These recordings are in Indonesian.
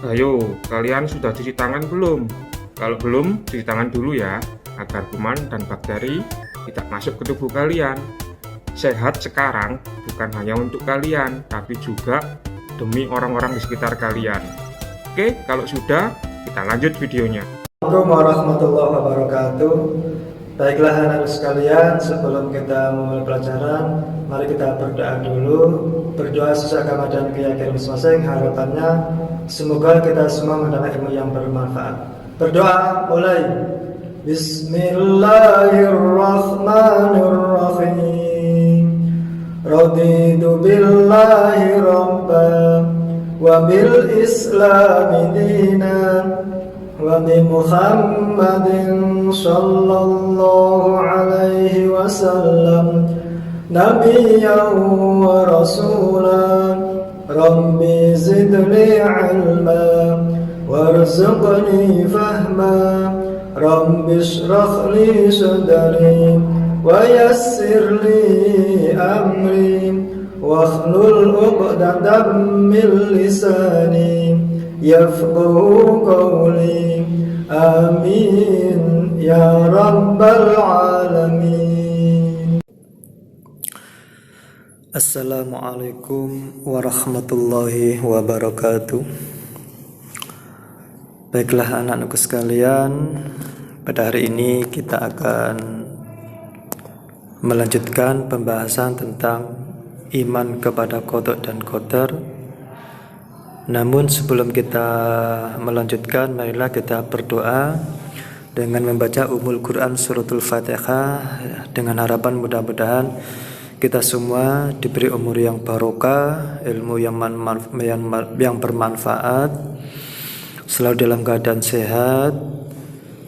Ayo, kalian sudah cuci tangan belum? Kalau belum, cuci tangan dulu ya, agar kuman dan bakteri tidak masuk ke tubuh kalian. Sehat sekarang bukan hanya untuk kalian, tapi juga demi orang-orang di sekitar kalian. Oke, kalau sudah, kita lanjut videonya. Assalamualaikum warahmatullahi wabarakatuh. Baiklah anak sekalian, sebelum kita memulai pelajaran, mari kita berdoa dulu. Berdoa sesuai agama dan keyakinan masing-masing. Harapannya semoga kita semua mendapat ilmu yang bermanfaat. Berdoa mulai. Bismillahirrahmanirrahim. Raditu billahi rabban wa bil islami dinan wa bi Muhammadin sallallahu alaihi wasallam nabiyyan wa rasulan. Rabbi zidni ilma warzuqni fahma. Rabbi shrah li sadri wa yassir li amri wahlul 'uqdatam min lisani yafqahu qawli. Amin ya rabbal alamin. Assalamualaikum warahmatullahi wabarakatuh. Baiklah anak-anakku sekalian, pada hari ini kita akan melanjutkan pembahasan tentang iman kepada qada dan qadar. Namun sebelum kita melanjutkan, marilah kita berdoa dengan membaca Ummul Quran Suratul Fatihah, dengan harapan mudah-mudahan kita semua diberi umur yang barokah, ilmu yang bermanfaat, selalu dalam keadaan sehat,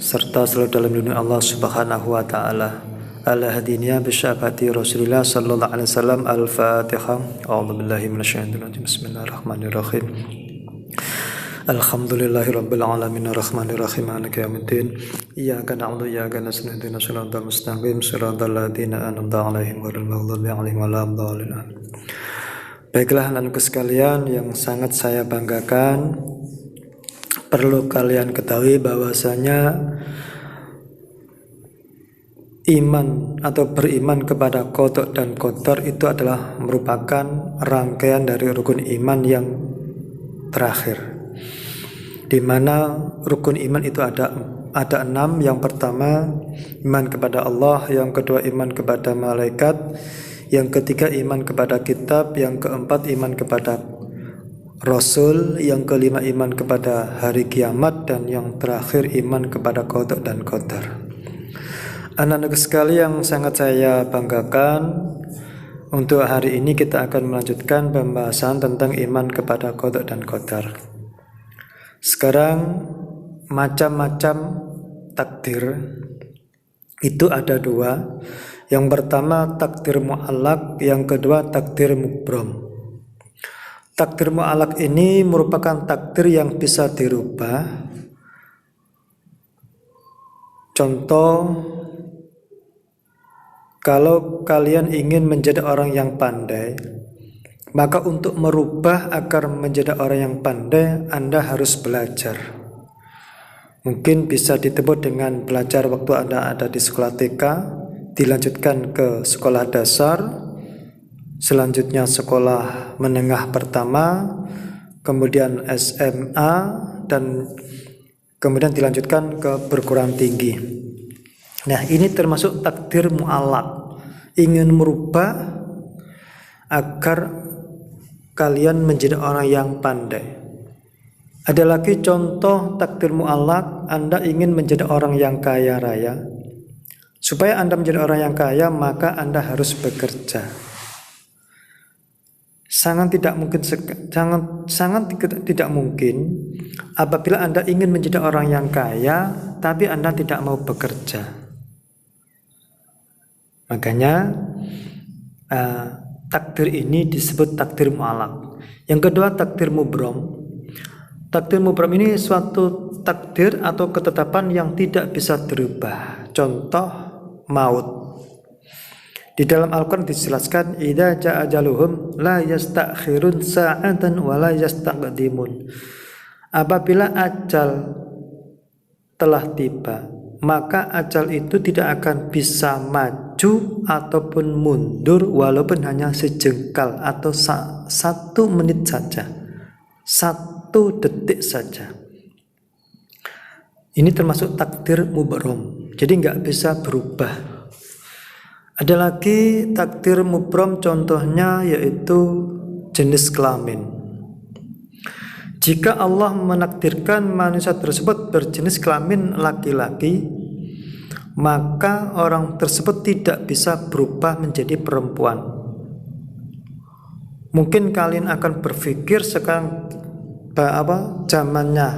serta selalu dalam lindungan Allah Subhanahu wa taala. Al-hadiniya bisyafati Rasulillah sallallahu alaihi wasallam. Al-Fatihah. A'udzubillahi minasyaitonir rajim. Bismillahirrahmanirrahim. Alhamdulillahirabbil alamin arrahmanir rahim maliki yaumiddin. Iyyaka na'budu wa iyyaka nasta'in ihdinas siratal mustaqim siratal ladzina an'amta 'alaihim ghairil maghdubi 'alaihim waladdallin. Baiklah anak-anakku sekalian yang sangat saya banggakan, perlu kalian ketahui bahwasanya iman atau beriman kepada qada dan qadar itu adalah merupakan rangkaian dari rukun iman yang terakhir, di mana rukun iman itu ada 6. Yang pertama iman kepada Allah, yang kedua iman kepada malaikat, yang ketiga iman kepada kitab, yang keempat iman kepada Rasul, yang kelima iman kepada hari kiamat, dan yang terakhir iman kepada qada dan qadar. Anak-anak sekalian yang sangat saya banggakan, untuk hari ini kita akan melanjutkan pembahasan tentang iman kepada qada dan qadar. Sekarang macam-macam takdir itu ada 2. Yang pertama takdir mu'allaq, yang kedua takdir mubram. Takdir mu'allaq ini merupakan takdir yang bisa dirubah. Contoh, kalau kalian ingin menjadi orang yang pandai, maka untuk merubah agar menjadi orang yang pandai, Anda harus belajar. Mungkin bisa ditempuh dengan belajar waktu Anda ada di sekolah TK, dilanjutkan ke sekolah dasar, selanjutnya sekolah menengah pertama, kemudian SMA, dan kemudian dilanjutkan ke perguruan tinggi. Nah, ini termasuk takdir mu'allaq, ingin merubah agar kalian menjadi orang yang pandai. Ada lagi contoh takdir mu'allaq, Anda ingin menjadi orang yang kaya raya. Supaya Anda menjadi orang yang kaya, maka Anda harus bekerja. Sangat tidak mungkin apabila Anda ingin menjadi orang yang kaya tapi Anda tidak mau bekerja. Makanya takdir ini disebut takdir mu'allaq. Yang kedua takdir mubram. Takdir mubram ini suatu takdir atau ketetapan yang tidak bisa dirubah. Contoh maut. Di dalam Al-Quran dijelaskan, idza ja'a ajaluhum la yastakhirun sa'atan wa la yastaqdimun. Apabila ajal telah tiba, maka ajal itu tidak akan bisa maju ataupun mundur walaupun hanya sejengkal atau 1 menit saja, 1 detik saja. Ini termasuk takdir mubrom, jadi nggak bisa berubah. Ada lagi takdir mubrom, contohnya yaitu jenis kelamin. Jika Allah menakdirkan manusia tersebut berjenis kelamin laki-laki, maka orang tersebut tidak bisa berubah menjadi perempuan. Mungkin kalian akan berpikir sekarang zamannya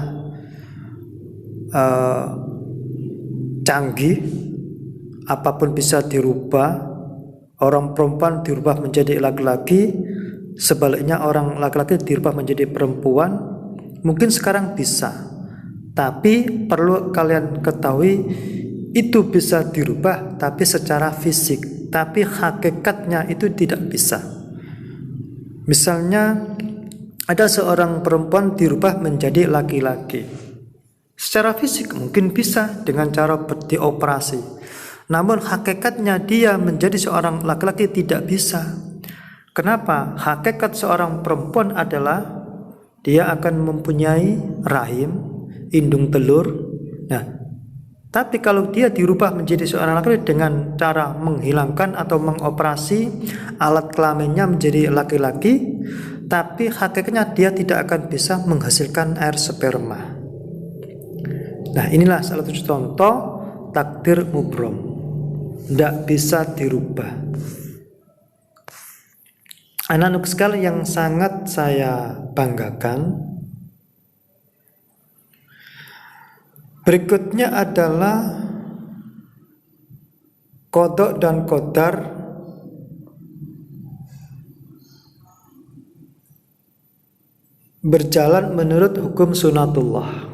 canggih, apapun bisa dirubah. Orang perempuan dirubah menjadi laki-laki, sebaliknya orang laki-laki dirubah menjadi perempuan. Mungkin sekarang bisa, tapi perlu kalian ketahui itu bisa dirubah tapi secara fisik, tapi hakikatnya itu tidak bisa. Misalnya ada seorang perempuan dirubah menjadi laki-laki, secara fisik mungkin bisa dengan cara dioperasi, namun hakikatnya dia menjadi seorang laki-laki tidak bisa. Kenapa? Hakikat seorang perempuan adalah dia akan mempunyai rahim, indung telur. Nah, tapi kalau dia dirubah menjadi seorang laki-laki dengan cara menghilangkan atau mengoperasi alat kelaminnya menjadi laki-laki, tapi hakikatnya dia tidak akan bisa menghasilkan air sperma. Nah, inilah salah satu contoh takdir mubrom, tidak bisa dirubah. Anak-anak sekalian yang sangat saya banggakan, berikutnya adalah qada dan qadar berjalan menurut hukum sunatullah.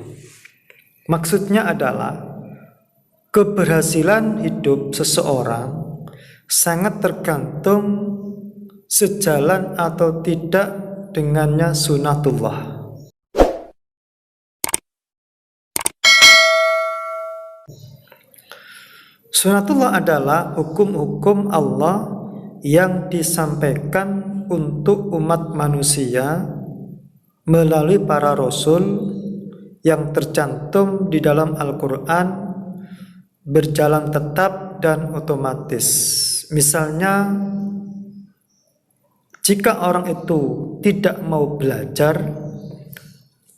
Maksudnya adalah keberhasilan hidup seseorang sangat tergantung sejalan atau tidak dengannya sunatullah. Sunatullah adalah hukum-hukum Allah yang disampaikan untuk umat manusia melalui para rasul yang tercantum di dalam Al-Quran, berjalan tetap dan otomatis. Misalnya, jika orang itu tidak mau belajar,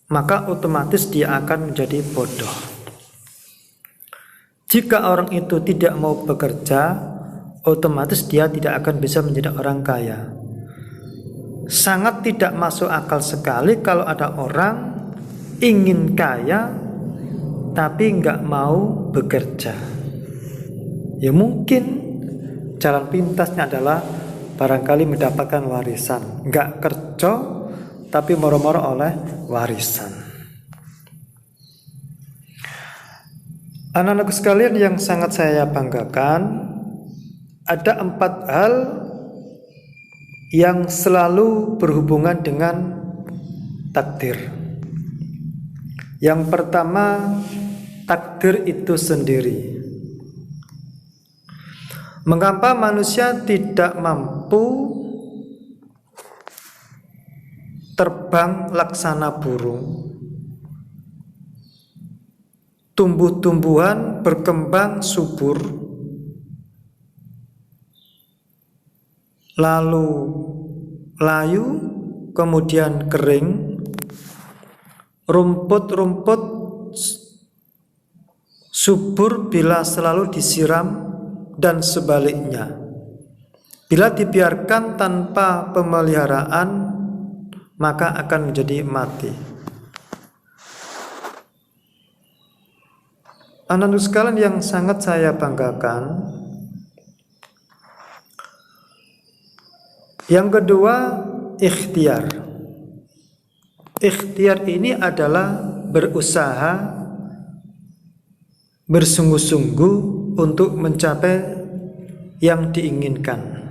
maka otomatis dia akan menjadi bodoh. Jika orang itu tidak mau bekerja, otomatis dia tidak akan bisa menjadi orang kaya. Sangat tidak masuk akal sekali kalau ada orang ingin kaya tapi nggak mau bekerja. Ya mungkin jalan pintasnya adalah barangkali mendapatkan warisan, nggak kerja tapi moro-moro oleh warisan. Anak-anak sekalian yang sangat saya banggakan, ada 4 hal yang selalu berhubungan dengan takdir. Yang pertama, takdir itu sendiri. Mengapa manusia tidak mampu terbang laksana burung? Tumbuh-tumbuhan berkembang subur, lalu layu, kemudian kering. Rumput-rumput subur bila selalu disiram dan sebaliknya. Bila dibiarkan tanpa pemeliharaan, maka akan menjadi mati. Anak-anak sekalian yang sangat saya banggakan, yang kedua, ikhtiar. Ikhtiar ini adalah berusaha bersungguh-sungguh untuk mencapai yang diinginkan.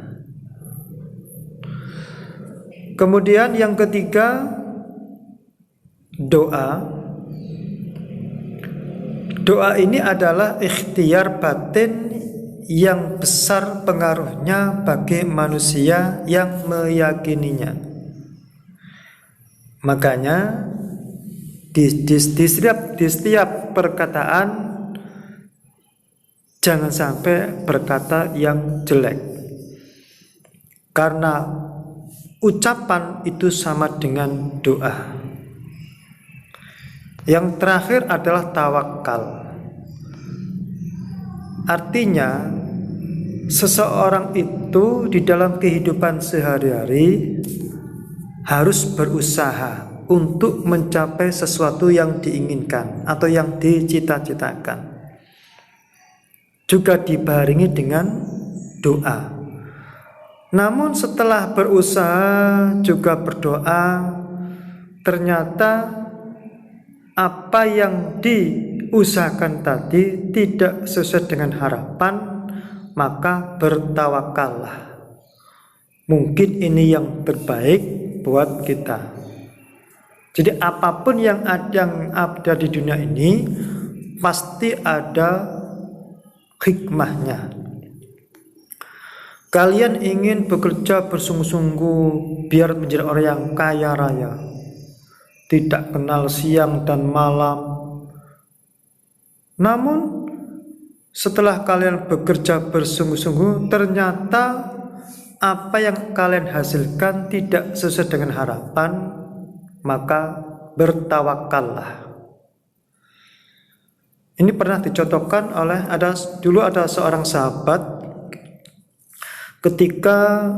Kemudian yang ketiga, doa. Doa ini adalah ikhtiar batin yang besar pengaruhnya bagi manusia yang meyakininya. Makanya di setiap perkataan jangan sampai berkata yang jelek, karena ucapan itu sama dengan doa. Yang terakhir adalah tawakal. Artinya seseorang itu di dalam kehidupan sehari-hari harus berusaha untuk mencapai sesuatu yang diinginkan atau yang dicita-citakan. Juga dibarengi dengan doa. Namun setelah berusaha juga berdoa, ternyata apa yang diusahakan tadi tidak sesuai dengan harapan, maka bertawakallah. Mungkin ini yang terbaik buat kita. Jadi apapun yang ada di dunia ini pasti ada hikmahnya. Kalian ingin bekerja bersungguh-sungguh biar menjadi orang yang kaya raya, tidak kenal siang dan malam. Namun setelah kalian bekerja bersungguh-sungguh, ternyata apa yang kalian hasilkan tidak sesuai dengan harapan, maka bertawakallah. Ini pernah dicontohkan oleh dulu ada seorang sahabat ketika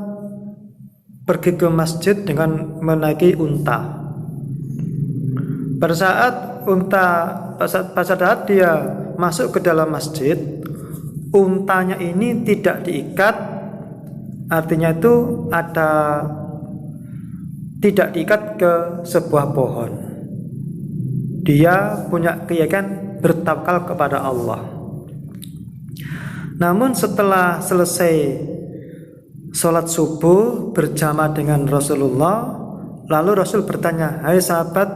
pergi ke masjid dengan menaiki unta. Pada saat dia masuk ke dalam masjid, untanya ini tidak diikat, artinya itu tidak diikat ke sebuah pohon. Dia punya keyakinan bertawakal kepada Allah. Namun setelah selesai sholat subuh berjamaah dengan Rasulullah, lalu Rasul bertanya, "Hai sahabat,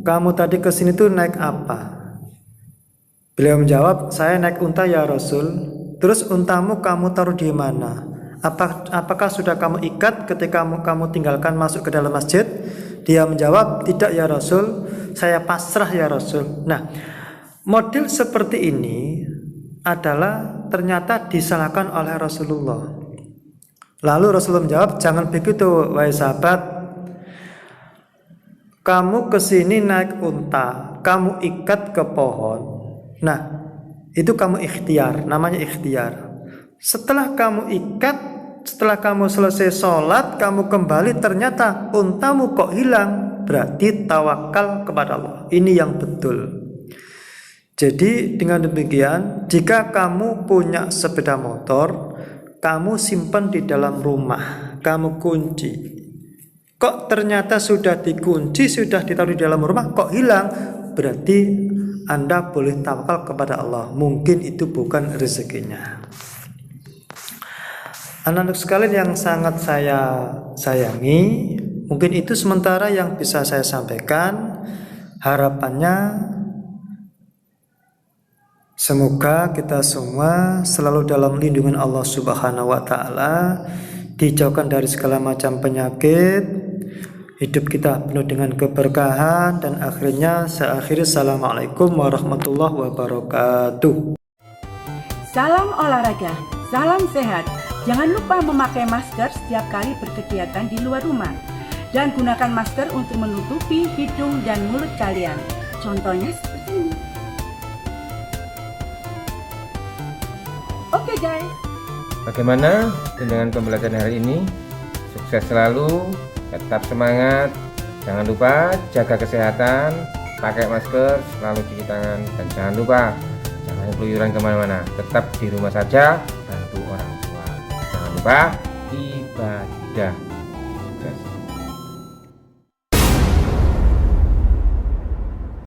kamu tadi kesini tuh naik apa?" Beliau menjawab, "Saya naik unta ya Rasul." "Terus untamu kamu taruh di mana? Apakah sudah kamu ikat ketika kamu tinggalkan masuk ke dalam masjid?" Dia menjawab, "Tidak ya Rasul, saya pasrah ya Rasul." Nah, model seperti ini adalah ternyata disalahkan oleh Rasulullah. Lalu Rasulullah menjawab, "Jangan begitu wahai sahabat. Kamu kesini naik unta, kamu ikat ke pohon. Nah, itu kamu ikhtiar, namanya ikhtiar. Setelah kamu ikat, setelah kamu selesai sholat, kamu kembali, ternyata untamu kok hilang. Berarti tawakal kepada Allah. Ini yang betul." Jadi dengan demikian, jika kamu punya sepeda motor, kamu simpan di dalam rumah, kamu kunci. Kok ternyata sudah dikunci, sudah ditaruh di dalam rumah, kok hilang? Berarti Anda boleh tawakal kepada Allah. Mungkin itu bukan rezekinya. Anak-anak sekalian yang sangat saya sayangi, mungkin itu sementara yang bisa saya sampaikan. Harapannya semoga kita semua selalu dalam lindungan Allah Subhanahu wa taala, dijauhkan dari segala macam penyakit, hidup kita penuh dengan keberkahan, dan akhirnya saya akhiri. Assalamualaikum warahmatullahi wabarakatuh. Salam olahraga, salam sehat. Jangan lupa memakai masker setiap kali berkegiatan di luar rumah, dan gunakan masker untuk menutupi hidung dan mulut kalian. Contohnya seperti ini. Oke guys. Bagaimana dengan pembelajaran hari ini? Sukses selalu, tetap semangat. Jangan lupa jaga kesehatan, pakai masker, selalu cuci tangan, dan jangan lupa jangan keluyuran kemana-mana. Tetap di rumah saja, bantu orang tua. Jangan lupa ibadah.